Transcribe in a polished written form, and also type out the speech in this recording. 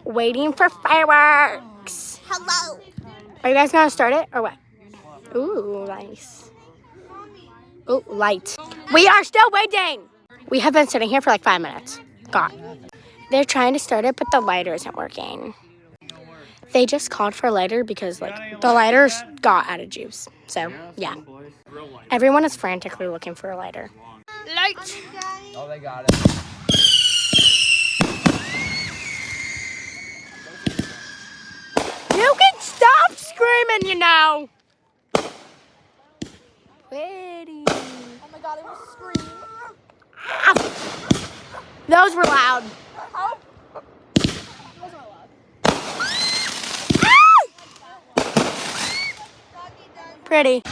waiting for fireworks. Hello. Are you guys gonna start it or what? Ooh, nice. Ooh, light. We are still waiting. We have been sitting here for like 5 minutes. Gone. They're trying to start it, but the lighter isn't working. They just called for a lighter because like the lighters got out of juice. So yeah. Everyone is frantically looking for a lighter. Light. Oh, they got it. You can stop screaming, you know. Pretty. Oh my god, it was scream. Those were loud. How? Those are loud. Pretty.